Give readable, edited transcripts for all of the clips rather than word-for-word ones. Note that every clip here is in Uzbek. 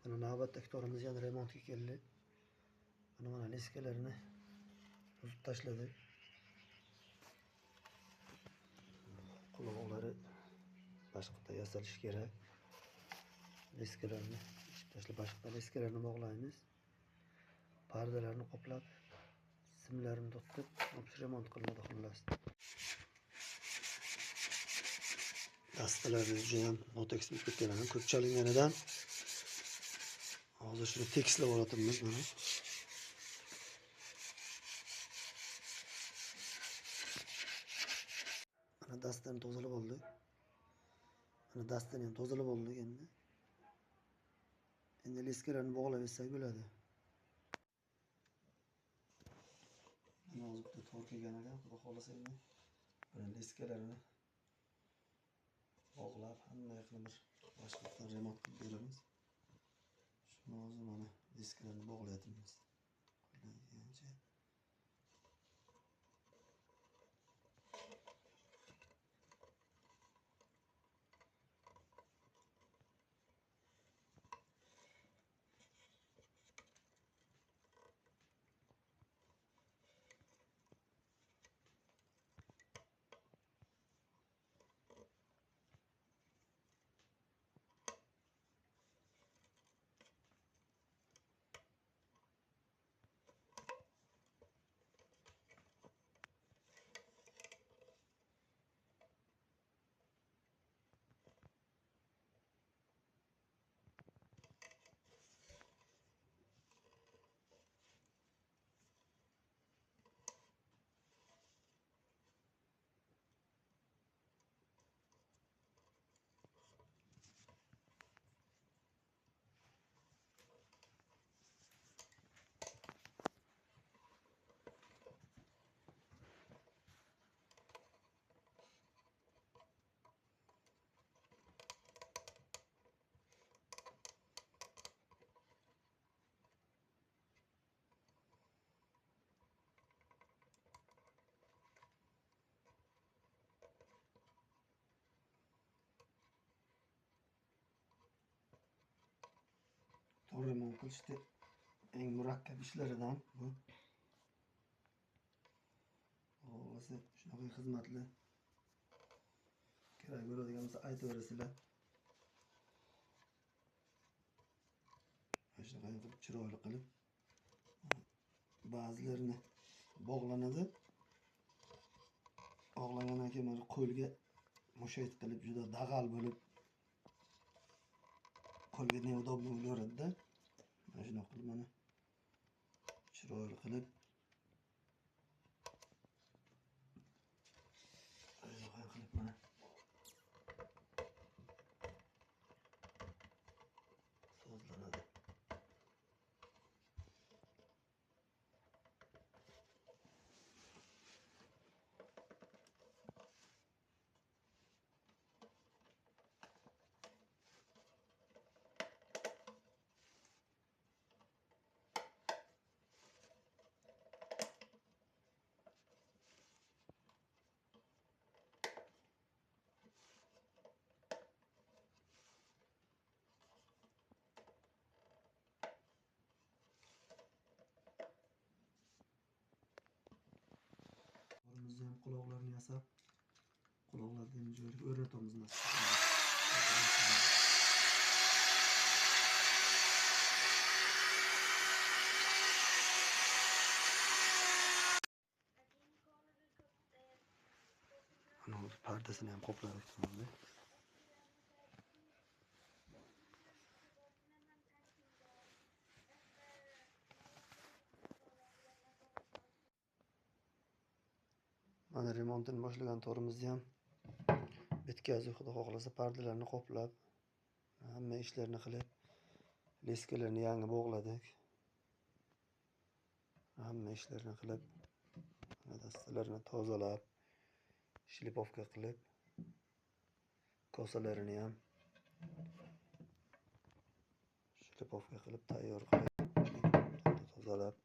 Mana navbatdagi torimiz yana remontga keldi. Mana leskalarini uzib tashladik. Quloqlari boshqa yasalish kerak. Leskalarni ichib tashlab boshqa leskalarni bog'laymiz. Pardalarni qoplab, simlarini to'qib, remont qilinadi xullas. Dastalar juda ham notekis bo'lib ketganini ko'p chalinganidan hozir shuni tekislab olyapmiz mana. Mana dastani tozalab oldik. Mana dastani ham tozalab oldik endi. Endi leskalarni bog'lab etsak bo'ladi. Mana hozir bitta tor kelgan ekan, xudo xolasa endi mana leskalarni bog'lab hamma yoqni bir boshqatdan remont qilib beramiz. Shuni hozir mana leskalarni bog'layapmiz. Qo'llangancha. Tor remont qilishda eng murakkab ishlaridan bu. Xo'lasa shunaqa xizmatlar kerak bo'ladigan bo'lsa aytaverasizlar. Shunaqa qilib chiroyli qilib ba'zilarini bog'lanadi. Bog'langandan keyin mana qo'lga mushayt qilib juda dag'al bo'lib qo'lga neudobno bo'laveradi-da. Mana shunaqa qilib mana chiroyli qilib mana sozlanadi. Biz ham quloqlarni yasab, quloqlarni joyiga o'rnatamiz nasib qilamiz. Ana pardasini ham qopladik mana. Mana remontini boshlagan torimizni ham bitkazib, xudo xohlasa pardalarni qoplab, hamma ishlarni qilib, leskalarni yangi bog'ladik. Hamma ishlarni qilib, dastalarni tozalab, shlipovka qilib, kosalarini ham shlipovka qilib tayyor qilib, tozalab,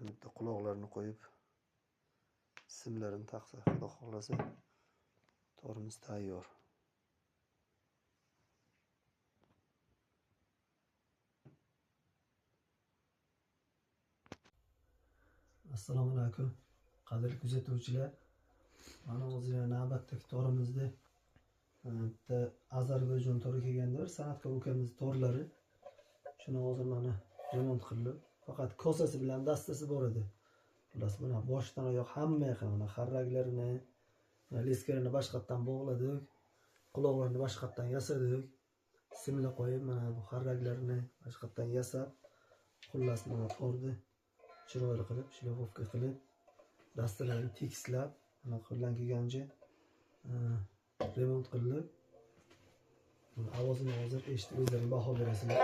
bitta quloqlarini qo'yib, simlarini taqsa, xudo xohlasa torimiz tayyor. Assalomu alaykum qadrli kuzatuvchilar. Mana hozir navbatdagi to'rimizda bitta Ozarbayjon to'ri kelganda San'atkor ukamiz to'rlari. Shuni hozir mana remont qilib, faqat kosasi bilan dastasi bor edi. Xullas buni boshdan oyoq hamma yoqqa mana xarraklarini, leskarini boshqatdan bog'ladik, quloqlarini boshqatdan yasadik. Simla qo'yib mana bu xarraklarini boshqatdan yasab, xullas mana to'rni chiroyli qilib, shlipovka qilib, dastalarni tekislab, mana qo'ldan kelgancha remont qilib, ovozini hozir eshitib o'zlaring baho berasizlar.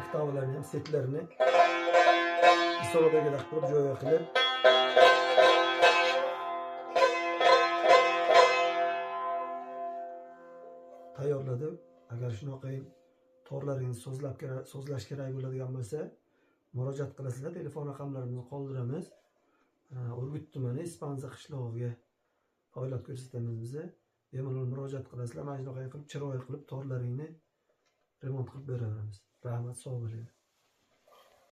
Oktavlarni ham setlarini isoradagidek qilib joyiga qilib tayyorladim. Agar shunaqa torlaringiz so'zlash kerak bo'ladigan bo'lsa, murojaat qilasizlar. Telefon raqamlarimizni qoldiramiz. Urgut tumani Ispanza qishlog'iga faoliyat ko'rsatamiz biz. Bemalol murojaat qilasizlar. Mana shunaqa qilib chiroyli qilib torlaringni remont qilib beraveramiz. Rahmat, sog' bo'ling.